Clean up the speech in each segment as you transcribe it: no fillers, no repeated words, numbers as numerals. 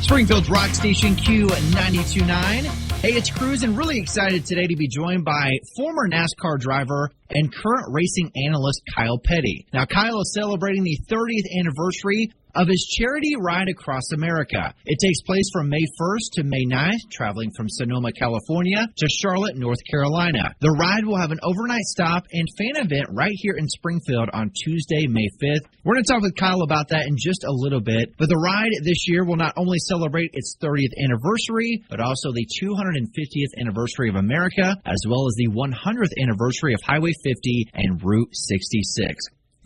Springfield's Rock Station Q92.9. Hey, it's Cruz, and really excited today to be joined by former NASCAR driver and current racing analyst Kyle Petty. Now, Kyle is celebrating the 30th anniversary of his charity ride across America. It takes place from May 1st to May 9th, traveling from Sonoma, California to Charlotte, North Carolina. The ride will have an overnight stop and fan event right here in Springfield on Tuesday, May 5th. We're going to talk with Kyle about that in just a little bit. But the ride this year will not only celebrate its 30th anniversary, but also the 250th anniversary of America, as well as the 100th anniversary of Highway 50 and Route 66.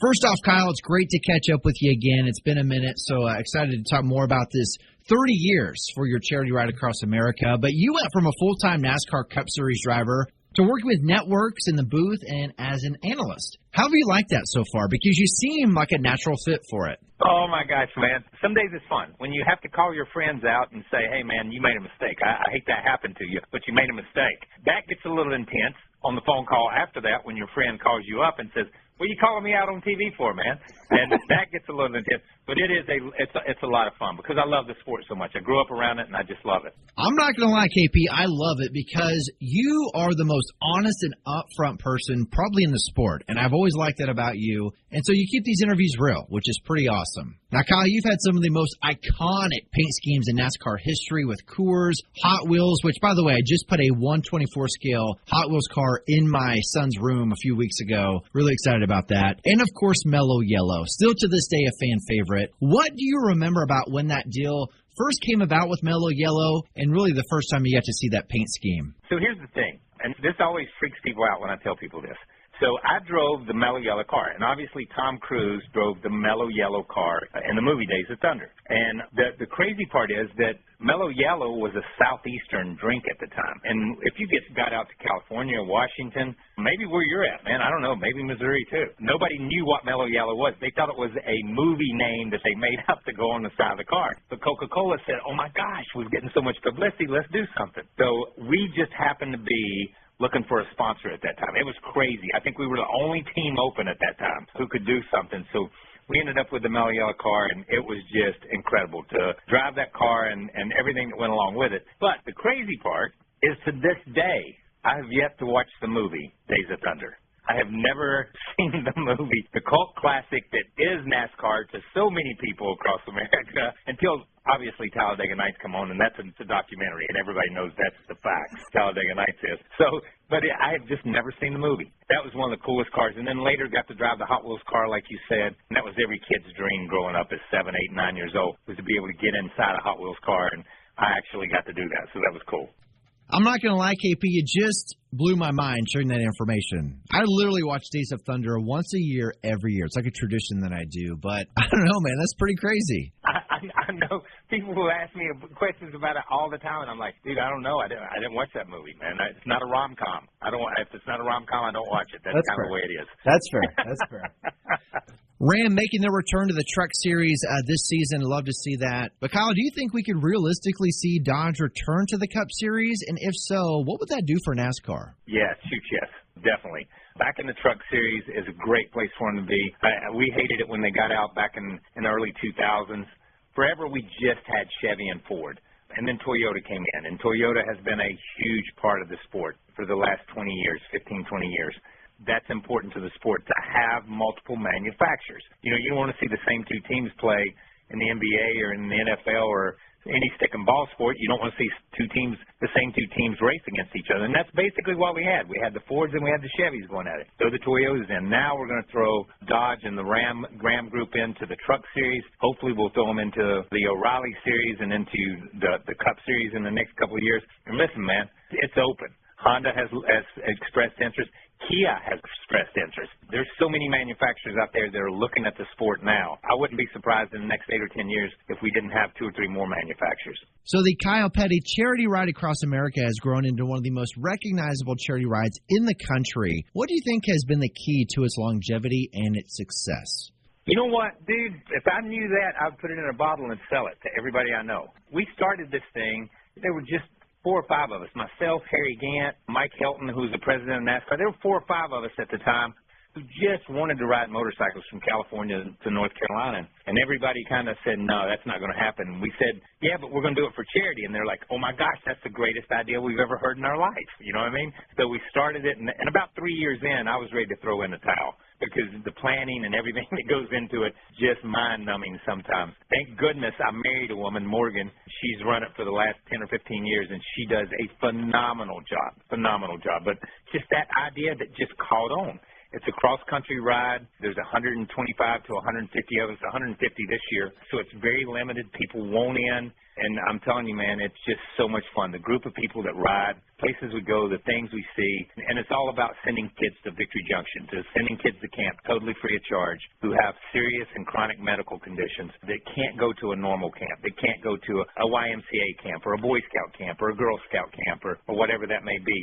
First off, Kyle, it's great to catch up with you again. It's been a minute, so excited to talk more about this 30 years for your charity ride across America. But you went from a full-time NASCAR Cup Series driver to working with networks in the booth and as an analyst. How have you liked that so far? Because you seem like a natural fit for it. Oh, my gosh, man. Some days it's fun. When you have to call your friends out and say, hey, man, you made a mistake. I hate that happened to you, but you made a mistake. That gets a little intense on the phone call after that when your friend calls you up and says, what are you calling me out on TV for, man? And that gets a little intense. But it's a lot of fun because I love the sport so much. I grew up around it, and I just love it. I'm not going to lie, KP. I love it because you are the most honest and upfront person probably in the sport, and I've always liked that about you. And so you keep these interviews real, which is pretty awesome. Now, Kyle, you've had some of the most iconic paint schemes in NASCAR history with Coors, Hot Wheels, which, by the way, I just put a 1/24 scale Hot Wheels car in my son's room a few weeks ago. Really excited about that. And, of course, Mellow Yellow. Still to this day a fan favorite. What do you remember about when that deal first came about with Mellow Yellow and really the first time you got to see that paint scheme? So here's the thing, and this always freaks people out when I tell people this. So I drove the Mellow Yellow car, and obviously Tom Cruise drove the Mellow Yellow car in the movie Days of Thunder. And the crazy part is that Mellow Yellow was a southeastern drink at the time. And if you got out to California, Washington, maybe where you're at, man, I don't know, maybe Missouri too. Nobody knew what Mellow Yellow was. They thought it was a movie name that they made up to go on the side of the car. But Coca-Cola said, oh my gosh, we're getting so much publicity, let's do something. So we just happened to be looking for a sponsor at that time. It was crazy. I think we were the only team open at that time who could do something. So we ended up with the Mellow Yellow car, and it was just incredible to drive that car and everything that went along with it. But the crazy part is to this day, I have yet to watch the movie Days of Thunder. I have never seen the movie, the cult classic that is NASCAR to so many people across America until obviously Talladega Nights come on, and that's a documentary, and everybody knows that's the fact, Talladega Nights is. So, but I have just never seen the movie. That was one of the coolest cars, and then later got to drive the Hot Wheels car, like you said, and that was every kid's dream growing up at 7, 8, 9 years old, was to be able to get inside a Hot Wheels car, and I actually got to do that, so that was cool. I'm not going to lie, KP, you just blew my mind sharing that information. I literally watch Days of Thunder once a year, every year. It's like a tradition that I do, but I don't know, man, that's pretty crazy. I know people who ask me questions about it all the time, and I'm like, dude, I don't know. I didn't watch that movie, man. It's not a rom-com. If it's not a rom-com, I don't watch it. That's kind of the way it is. That's fair. That's fair. Ram making their return to the Truck Series this season. Love to see that. But, Kyle, do you think we could realistically see Dodge return to the Cup Series? And if so, what would that do for NASCAR? Yes, yes, definitely. Back in the Truck Series is a great place for them to be. We hated it when they got out back in the early 2000s. Forever we just had Chevy and Ford. And then Toyota came in. And Toyota has been a huge part of the sport for the last 20 years, 15, 20 years. That's important to the sport, to have multiple manufacturers. You know, you don't want to see the same two teams play in the NBA or in the NFL or any stick and ball sport. You don't want to see the same two teams race against each other. And that's basically what we had. We had the Fords and we had the Chevys going at it. Throw the Toyotas in. Now we're going to throw Dodge and the Ram group into the Truck Series. Hopefully we'll throw them into the O'Reilly Series and into the Cup Series in the next couple of years. And listen, man, it's open. Honda has expressed interest. Kia has expressed interest. There's so many manufacturers out there that are looking at the sport now. I wouldn't be surprised in the next 8 or 10 years if we didn't have 2 or 3 more manufacturers. So the Kyle Petty charity ride across America has grown into one of the most recognizable charity rides in the country. What do you think has been the key to its longevity and its success? You know what, dude? If I knew that, I'd put it in a bottle and sell it to everybody I know. We started this thing. There were just 4 or 5 of us, myself, Harry Gant, Mike Helton, who's the president of NASCAR. There were 4 or 5 of us at the time who just wanted to ride motorcycles from California to North Carolina. And everybody kind of said, no, that's not going to happen. And we said, yeah, but we're going to do it for charity. And they're like, oh, my gosh, that's the greatest idea we've ever heard in our life. You know what I mean? So we started it, and about 3 years in, I was ready to throw in the towel because the planning and everything that goes into it just mind-numbing sometimes. Thank goodness I married a woman, Morgan. She's run it for the last 10 or 15 years, and she does a phenomenal job. But just that idea that just caught on. It's a cross-country ride. There's 125 to 150 of us, 150 this year, so it's very limited. People won't in, and I'm telling you, man, it's just so much fun. The group of people that ride, places we go, the things we see, and it's all about sending kids to Victory Junction, to sending kids to camp totally free of charge who have serious and chronic medical conditions that can't go to a normal camp. They can't go to a YMCA camp or a Boy Scout camp or a Girl Scout camp or whatever that may be.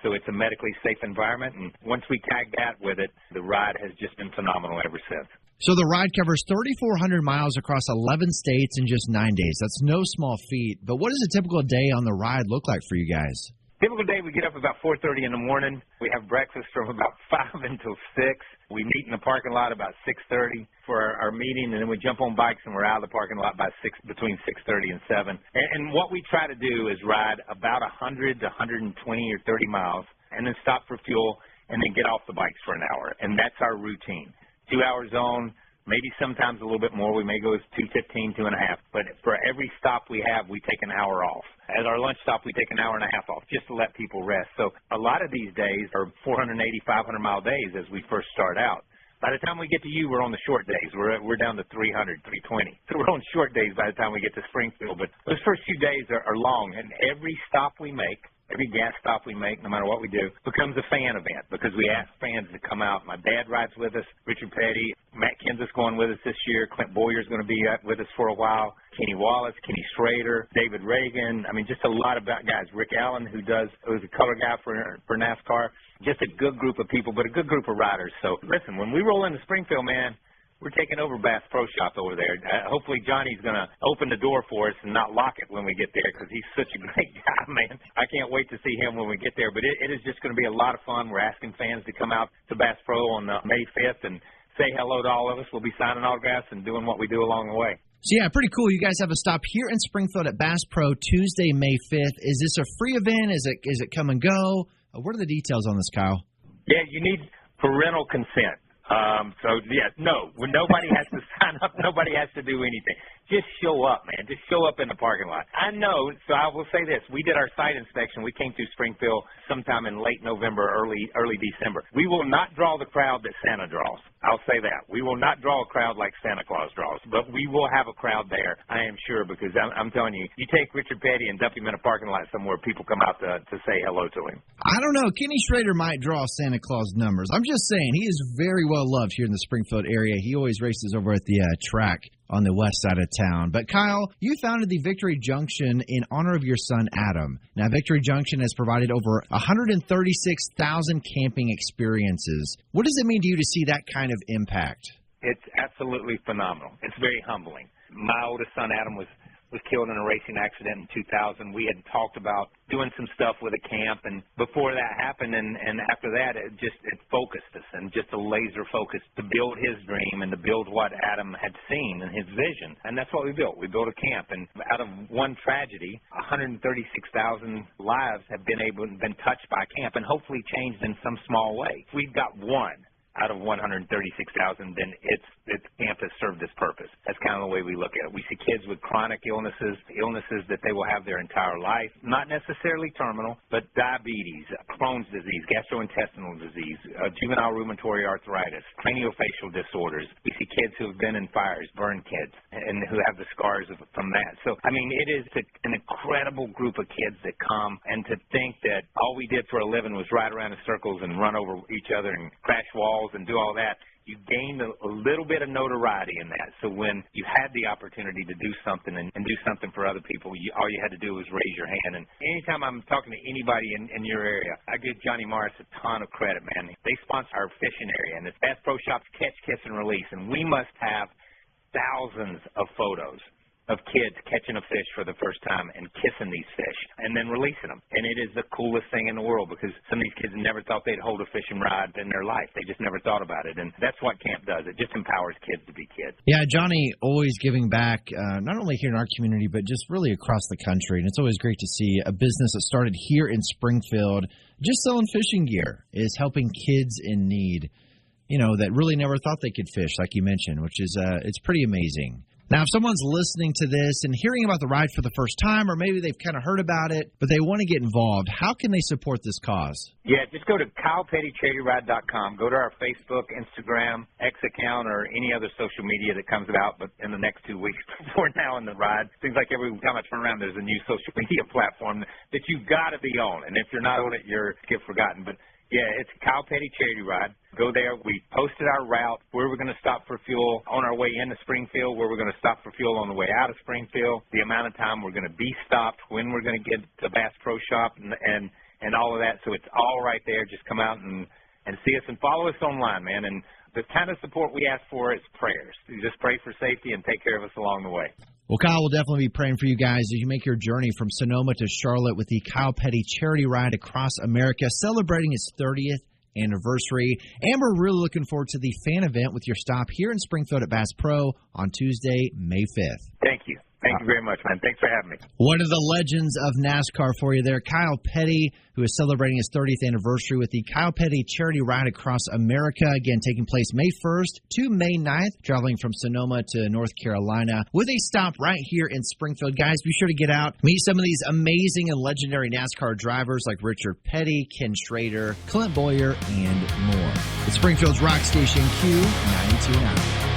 So it's a medically safe environment, and once we tag that with it, the ride has just been phenomenal ever since. So the ride covers 3,400 miles across 11 states in just 9 days. That's no small feat. But what does a typical day on the ride look like for you guys? Typical day, we get up about 4:30 in the morning. We have breakfast from about 5 until 6. We meet in the parking lot about 6:30 for our meeting, and then we jump on bikes and we're out of the parking lot by between 6:30 and 7. And what we try to do is ride about 100 to 120 or 30 miles and then stop for fuel and then get off the bikes for an hour. And that's our routine. 2 hours on, maybe sometimes a little bit more. We may go as 2:15, 2.5. But for every stop we have, we take an hour off. At our lunch stop, we take an hour and a half off just to let people rest. So a lot of these days are 480, 500-mile days as we first start out. By the time we get to you, we're on the short days. We're down to 300, 320. So we're on short days by the time we get to Springfield. But those first few days are long, and every stop we make, every gas stop we make, no matter what we do, becomes a fan event because we ask fans to come out. My dad rides with us, Richard Petty, Matt Kenseth's going with us this year, Clint Boyer's going to be with us for a while, Kenny Wallace, Kenny Schrader, David Reagan. I mean, just a lot of guys. Rick Allen, who's a color guy for NASCAR. Just a good group of people, but a good group of riders. So, listen, when we roll into Springfield, man, we're taking over Bass Pro Shop over there. Hopefully Johnny's going to open the door for us and not lock it when we get there because he's such a great guy, man. I can't wait to see him when we get there. But it is just going to be a lot of fun. We're asking fans to come out to Bass Pro on May 5th and say hello to all of us. We'll be signing autographs and doing what we do along the way. So, yeah, pretty cool. You guys have a stop here in Springfield at Bass Pro Tuesday, May 5th. Is this a free event? Is it come and go? What are the details on this, Kyle? Yeah, you need parental consent. When nobody has to sign up, nobody has to do anything. Just show up, man. Just show up in the parking lot. I know, so I will say this. We did our site inspection. We came through Springfield sometime in late November, early December. We will not draw the crowd that Santa draws. I'll say that. We will not draw a crowd like Santa Claus draws, but we will have a crowd there, I am sure, because I'm telling you, you take Richard Petty and dump him in a parking lot somewhere, people come out to say hello to him. I don't know. Kenny Schrader might draw Santa Claus numbers. I'm just saying, he is very well loved here in the Springfield area. He always races over at the track on the west side of town. But Kyle, you founded the Victory Junction in honor of your son, Adam. Now, Victory Junction has provided over 136,000 camping experiences. What does it mean to you to see that kind of impact? It's absolutely phenomenal. It's very humbling. My oldest son, Adam, was killed in a racing accident in 2000. We had talked about doing some stuff with a camp, and before that happened and after that, it focused us and just a laser focus to build his dream and to build what Adam had seen in his vision. And that's what we built. We built a camp, and out of one tragedy, 136,000 lives have been touched by camp and hopefully changed in some small way. If we've got one out of 136,000, then its camp has served its purpose. That's kind of the way we look at it. We see kids with chronic illnesses that they will have their entire life, not necessarily terminal, but diabetes, Crohn's disease, gastrointestinal disease, juvenile rheumatoid arthritis, craniofacial disorders. We see kids who have been in fires, burned kids, and who have the scars from that. So, I mean, it is an incredible group of kids that come, and to think that all we did for a living was ride around in circles and run over each other and crash walls and do all that, you gained a little bit of notoriety in that. So when you had the opportunity to do something and do something for other people, all you had to do was raise your hand. And anytime I'm talking to anybody in your area, I give Johnny Morris a ton of credit, man. They sponsor our fishing area, and it's Bass Pro Shop's Catch, Kiss, and Release, and we must have thousands of photos of kids catching a fish for the first time and kissing these fish and then releasing them. And it is the coolest thing in the world because some of these kids never thought they'd hold a fishing rod in their life. They just never thought about it. And that's what camp does. It just empowers kids to be kids. Yeah, Johnny always giving back, not only here in our community, but just really across the country. And it's always great to see a business that started here in Springfield, just selling fishing gear, is helping kids in need, that really never thought they could fish, like you mentioned, which is it's pretty amazing. Now, if someone's listening to this and hearing about the ride for the first time, or maybe they've kind of heard about it, but they want to get involved, how can they support this cause? Yeah, just go to KylePettyCharityRide.com. Go to our Facebook, Instagram, X account, or any other social media that comes out but in the next 2 weeks before now in the ride. Seems like every time I turn around, there's a new social media platform that you've got to be on. And if you're not on it, you get forgotten. But yeah, it's Kyle Petty Charity Ride. Go there. We posted our route, where we're going to stop for fuel on our way into Springfield, where we're going to stop for fuel on the way out of Springfield, the amount of time we're going to be stopped, when we're going to get to Bass Pro Shop, and all of that. So it's all right there. Just come out and see us and follow us online, man. And the kind of support we ask for is prayers. You just pray for safety and take care of us along the way. Well, Kyle will definitely be praying for you guys as you make your journey from Sonoma to Charlotte with the Kyle Petty Charity Ride across America, celebrating its 30th anniversary. And we're really looking forward to the fan event with your stop here in Springfield at Bass Pro on Tuesday, May 5th. Thank you. Thank you very much, man. Thanks for having me. One of the legends of NASCAR for you there, Kyle Petty, who is celebrating his 30th anniversary with the Kyle Petty Charity Ride across America, again taking place May 1st to May 9th, traveling from Sonoma to North Carolina with a stop right here in Springfield. Guys, be sure to get out, meet some of these amazing and legendary NASCAR drivers like Richard Petty, Ken Schrader, Clint Boyer, and more. It's Springfield's Rock Station Q 92.9.